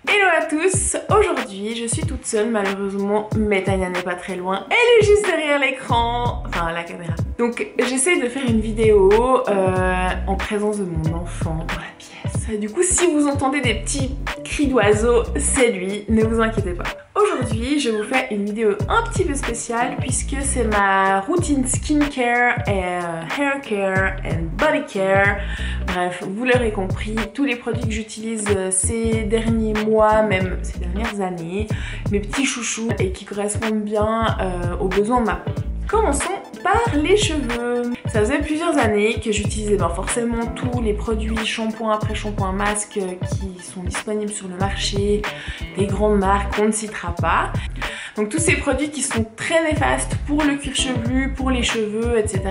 Hello à tous, aujourd'hui je suis toute seule malheureusement, mais Tania n'est pas très loin, elle est juste derrière l'écran, enfin la caméra. Donc j'essaie de faire une vidéo en présence de mon enfant dans la pièce. Du coup si vous entendez des petits cris d'oiseaux, c'est lui, ne vous inquiétez pas. Aujourd'hui je vous fais une vidéo un petit peu spéciale puisque c'est ma routine skincare et hair care and body care. Bref, vous l'aurez compris, tous les produits que j'utilise ces derniers mois, même ces dernières années, mes petits chouchous et qui correspondent bien aux besoins de ma peau. Commençons par les cheveux. Ça faisait plusieurs années que j'utilisais forcément tous les produits shampoing après shampoing masque qui sont disponibles sur le marché, des grandes marques, on ne citera pas. Donc tous ces produits qui sont très néfastes pour le cuir chevelu, pour les cheveux, etc.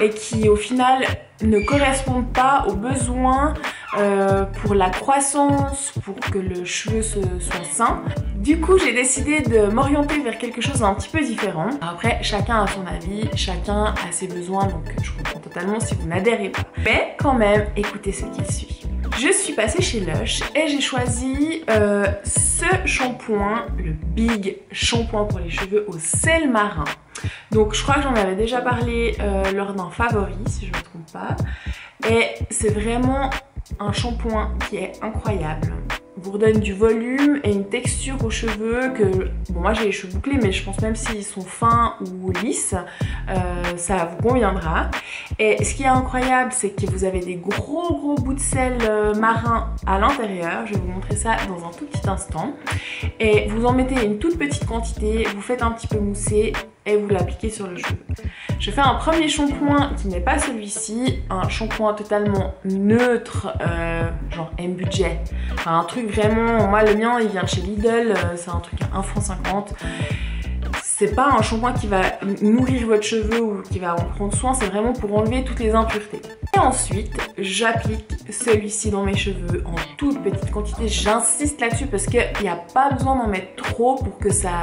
et qui au final ne correspondent pas aux besoins pour la croissance, pour que le cheveu soit sain. Du coup j'ai décidé de m'orienter vers quelque chose d'un petit peu différent. Après chacun a son avis, chacun a ses besoins, donc je comprends totalement si vous n'adhérez pas. Mais quand même, écoutez ce qui suit. Je suis passée chez Lush et j'ai choisi ce shampoing, le Big Shampoing pour les cheveux au sel marin. Donc je crois que j'en avais déjà parlé lors d'un favori si je ne me trompe pas. Et c'est vraiment un shampoing qui est incroyable. Vous redonne du volume et une texture aux cheveux que... Bon moi j'ai les cheveux bouclés mais je pense même s'ils sont fins ou lisses, ça vous conviendra. Et ce qui est incroyable c'est que vous avez des gros bouts de sel marin à l'intérieur. Je vais vous montrer ça dans un tout petit instant. Et vous en mettez une toute petite quantité, vous faites un petit peu mousser et vous l'appliquez sur le cheveu. Je fais un premier shampoing qui n'est pas celui-ci, un shampoing totalement neutre, genre M-Budget. Enfin, un truc vraiment, moi le mien il vient de chez Lidl, c'est un truc à 1,50 €. C'est pas un shampoing qui va nourrir votre cheveu ou qui va en prendre soin, c'est vraiment pour enlever toutes les impuretés. Et ensuite, j'applique celui-ci dans mes cheveux en toute petite quantité. J'insiste là-dessus parce qu'il n'y a pas besoin d'en mettre trop pour que ça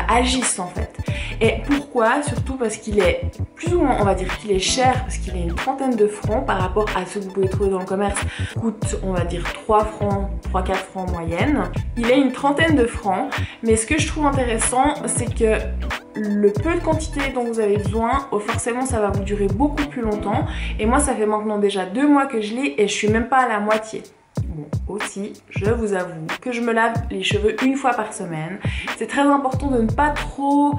agisse en fait. Et pourquoi? Surtout parce qu'il est plus ou moins, on va dire qu'il est cher parce qu'il est une trentaine de francs par rapport à ceux que vous pouvez trouver dans le commerce. Il coûte, on va dire 3 francs, 3-4 francs en moyenne. Il est une trentaine de francs, mais ce que je trouve intéressant, c'est que le peu de quantité dont vous avez besoin, forcément ça va vous durer beaucoup plus longtemps. Et moi ça fait maintenant déjà 2 mois que je l'ai et je suis même pas à la moitié. Bon, aussi, je vous avoue que je me lave les cheveux une fois par semaine. C'est très important de ne pas trop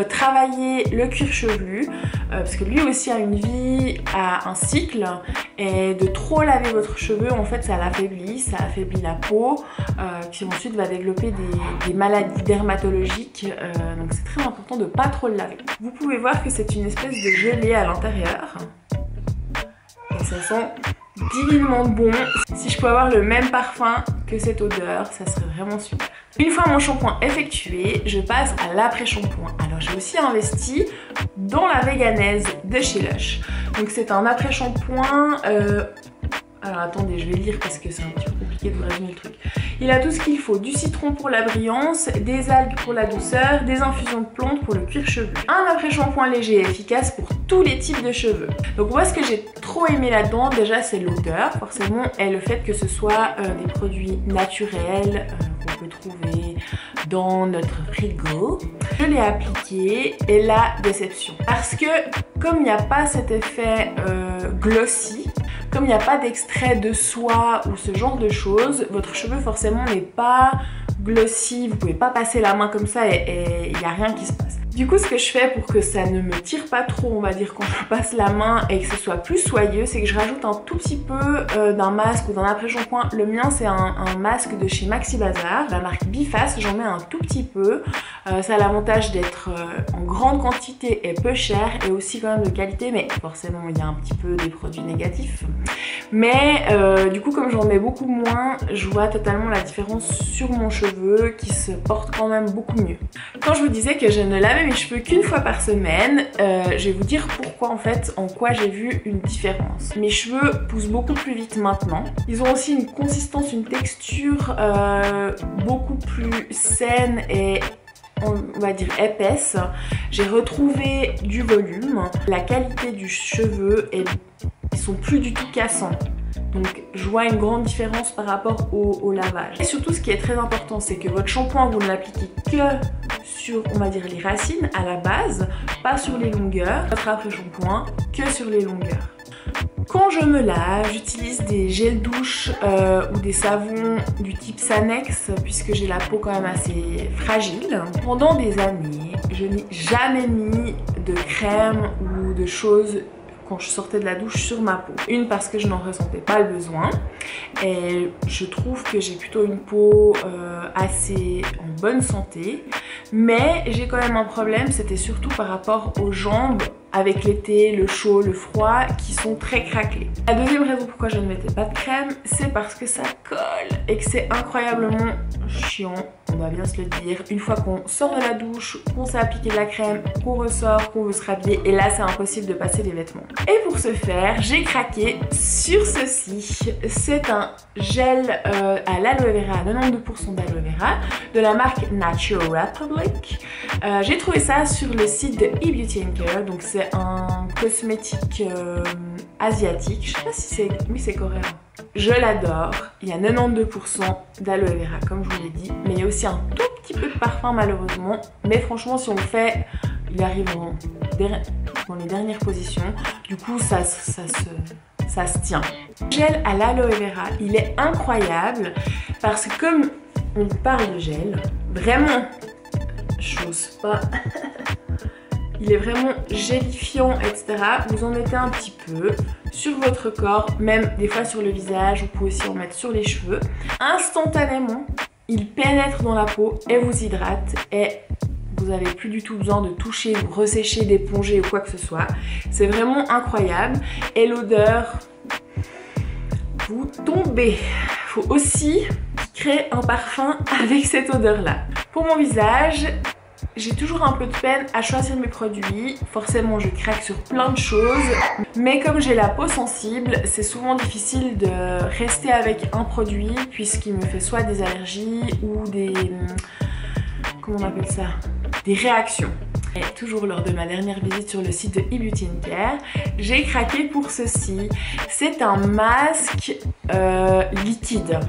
travailler le cuir chevelu parce que lui aussi a une vie, a un cycle et de trop laver votre cheveu, en fait, ça l'affaiblit, ça affaiblit la peau qui ensuite va développer des maladies dermatologiques. Donc c'est très important de ne pas trop le laver. Vous pouvez voir que c'est une espèce de gelée à l'intérieur et ça sent divinement bon. Si je peux avoir le même parfum que cette odeur, ça serait vraiment super. Une fois mon shampoing effectué, je passe à l'après-shampoing. Alors j'ai aussi investi dans la Veganaise de chez Lush. Donc c'est un après-shampoing... Alors attendez, je vais lire parce que c'est un petit peu compliqué de vous résumer le truc. Il a tout ce qu'il faut, du citron pour la brillance, des algues pour la douceur, des infusions de plantes pour le cuir chevelu. Un après-shampoing léger et efficace pour tous les types de cheveux. Donc moi ce que j'ai trop aimé là-dedans, déjà c'est l'odeur forcément, et le fait que ce soit des produits naturels qu'on peut trouver dans notre frigo. Je l'ai appliqué et la déception. Parce que comme il n'y a pas cet effet glossy, comme il n'y a pas d'extrait de soie ou ce genre de choses, votre cheveu forcément n'est pas glossy, vous pouvez pas passer la main comme ça et il n'y a rien qui se passe. Du coup ce que je fais pour que ça ne me tire pas trop, on va dire, quand je passe la main et que ce soit plus soyeux, c'est que je rajoute un tout petit peu d'un masque ou d'un après-shampoing. Le mien c'est un masque de chez Maxi Bazar, la marque Biface, j'en mets un tout petit peu. Ça a l'avantage d'être en grande quantité et peu cher et aussi quand même de qualité, mais forcément il y a un petit peu des produits négatifs. Mais du coup comme j'en mets beaucoup moins, je vois totalement la différence sur mon cheveu qui se porte quand même beaucoup mieux. Quand je vous disais que je ne lavais mes cheveux qu'une fois par semaine, je vais vous dire pourquoi en fait, en quoi j'ai vu une différence. Mes cheveux poussent beaucoup plus vite maintenant. Ils ont aussi une consistance, une texture beaucoup plus saine et on va dire épaisse. J'ai retrouvé du volume, la qualité du cheveu et ils sont plus du tout cassants. Donc je vois une grande différence par rapport au lavage. Et surtout ce qui est très important, c'est que votre shampoing vous ne l'appliquez que sur, on va dire, les racines à la base, pas sur les longueurs. Votre après-shampoing que sur les longueurs. Quand je me lave, j'utilise des gels douche ou des savons du type Sanex puisque j'ai la peau quand même assez fragile. Pendant des années, je n'ai jamais mis de crème ou de choses quand je sortais de la douche sur ma peau. Une, parce que je n'en ressentais pas le besoin et je trouve que j'ai plutôt une peau assez en bonne santé, mais j'ai quand même un problème, c'était surtout par rapport aux jambes avec l'été, le chaud, le froid qui sont très craquelés. La deuxième raison pourquoi je ne mettais pas de crème, c'est parce que ça colle et que c'est incroyablement chiant, on va bien se le dire. Une fois qu'on sort de la douche, qu'on s'est appliqué de la crème, qu'on ressort, qu'on veut se rhabiller, et là c'est impossible de passer les vêtements. Et pour ce faire, j'ai craqué sur ceci. C'est un gel à l'aloe vera, 92% d'aloe vera, de la marque Natural Republic. J'ai trouvé ça sur le site de eBeauty & Care, donc c'est un cosmétique asiatique. Je sais pas si c'est... Oui, c'est coréen. Je l'adore. Il y a 92% d'aloe vera, comme je vous l'ai dit. Mais il y a aussi un tout petit peu de parfum, malheureusement. Mais franchement, si on le fait, il arrive dans les dernières positions. Du coup, ça se tient. Le gel à l'aloe vera, il est incroyable. Parce que comme on parle de gel, vraiment, j'ose pas... Il est vraiment gélifiant, etc. Vous en mettez un petit peu sur votre corps, même des fois sur le visage. Vous pouvez aussi en mettre sur les cheveux. Instantanément, il pénètre dans la peau et vous hydrate. Et vous n'avez plus du tout besoin de toucher, ou ressécher, d'éponger ou quoi que ce soit. C'est vraiment incroyable. Et l'odeur, vous tombez. Il faut aussi créer un parfum avec cette odeur-là. Pour mon visage, j'ai toujours un peu de peine à choisir mes produits. Forcément, je craque sur plein de choses. Mais comme j'ai la peau sensible, c'est souvent difficile de rester avec un produit puisqu'il me fait soit des allergies ou des... Comment on appelle ça? Des réactions. Et toujours lors de ma dernière visite sur le site de eBeauty & Care, j'ai craqué pour ceci. C'est un masque liquide.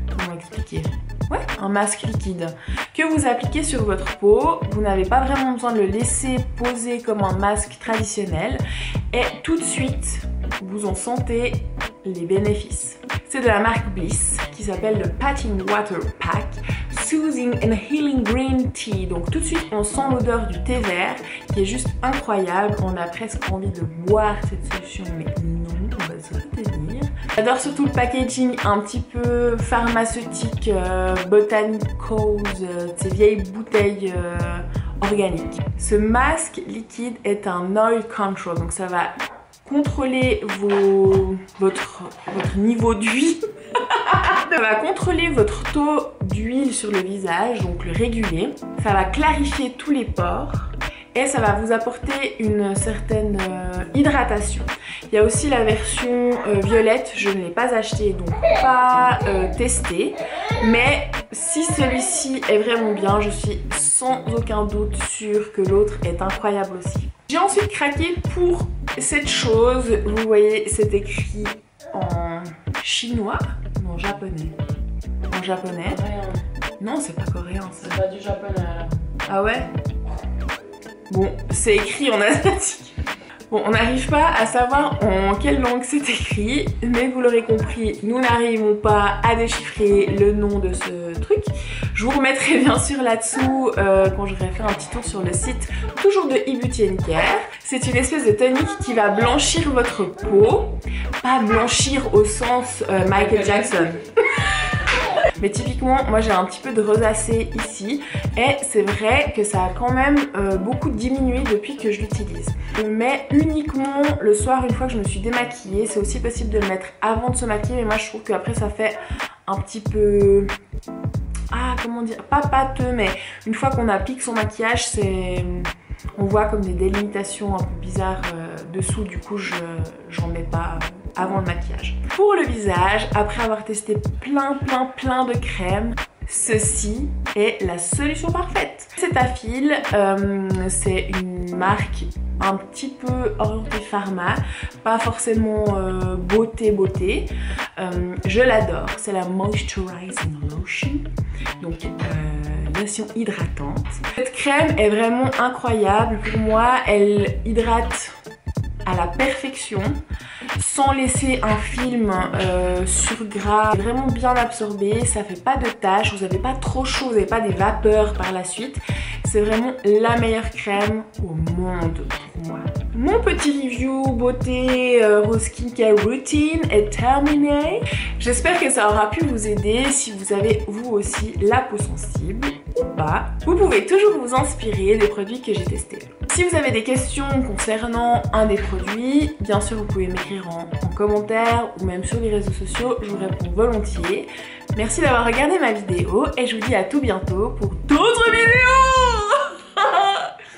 Comment expliquer? Ouais, un masque liquide que vous appliquez sur votre peau. Vous n'avez pas vraiment besoin de le laisser poser comme un masque traditionnel et tout de suite vous en sentez les bénéfices. C'est de la marque Bliss qui s'appelle le Patting Water Pack Soothing and Healing Green Tea. Donc tout de suite on sent l'odeur du thé vert qui est juste incroyable. On a presque envie de boire cette solution, mais non, on va se retenir. J'adore surtout le packaging un petit peu pharmaceutique, botanicals, ces vieilles bouteilles organiques. Ce masque liquide est un oil control, donc ça va contrôler votre niveau d'huile. Ça va contrôler votre taux d'huile sur le visage, donc le réguler. Ça va clarifier tous les pores et ça va vous apporter une certaine hydratation. Il y a aussi la version violette, je ne l'ai pas acheté donc pas testé, mais si celui-ci est vraiment bien, je suis sans aucun doute sûre que l'autre est incroyable aussi. J'ai ensuite craqué pour cette chose, vous voyez c'est écrit en chinois ou en japonais? En japonais. Non, c'est pas coréen, c'est pas du japonais là. Ah ouais? Bon, c'est écrit en asiatique. Bon, on n'arrive pas à savoir en quelle langue c'est écrit, mais vous l'aurez compris, nous n'arrivons pas à déchiffrer le nom de ce truc. Je vous remettrai bien sûr là-dessous quand j'aurai fait un petit tour sur le site, toujours de eBeauty & Care. C'est une espèce de tonique qui va blanchir votre peau, pas blanchir au sens Michael Jackson. Mais typiquement, moi j'ai un petit peu de rosacée ici et c'est vrai que ça a quand même beaucoup diminué depuis que je l'utilise. Je le mets uniquement le soir une fois que je me suis démaquillée. C'est aussi possible de le mettre avant de se maquiller, mais moi je trouve qu'après ça fait un petit peu... Ah, comment dire? Pas pâteux, mais une fois qu'on applique son maquillage, c'est... On voit comme des délimitations un peu bizarres dessous, du coup j'en mets pas avant le maquillage. Pour le visage, après avoir testé plein de crèmes, ceci est la solution parfaite. Cetaphil, c'est une marque un petit peu orienté pharma, pas forcément beauté. Je l'adore, c'est la Moisturizing Lotion, donc lotion hydratante. Cette crème est vraiment incroyable pour moi, elle hydrate à la perfection sans laisser un film sur gras, vraiment bien absorbé, ça fait pas de taches, vous n'avez pas trop chaud, vous n'avez pas des vapeurs par la suite. C'est vraiment la meilleure crème au monde pour moi. Mon petit review beauté Rose Skincare Routine est terminé. J'espère que ça aura pu vous aider si vous avez vous aussi la peau sensible ou pas. Vous pouvez toujours vous inspirer des produits que j'ai testés. Si vous avez des questions concernant un des produits, bien sûr vous pouvez m'écrire en commentaire ou même sur les réseaux sociaux, je vous réponds volontiers. Merci d'avoir regardé ma vidéo et je vous dis à tout bientôt pour d'autres vidéos.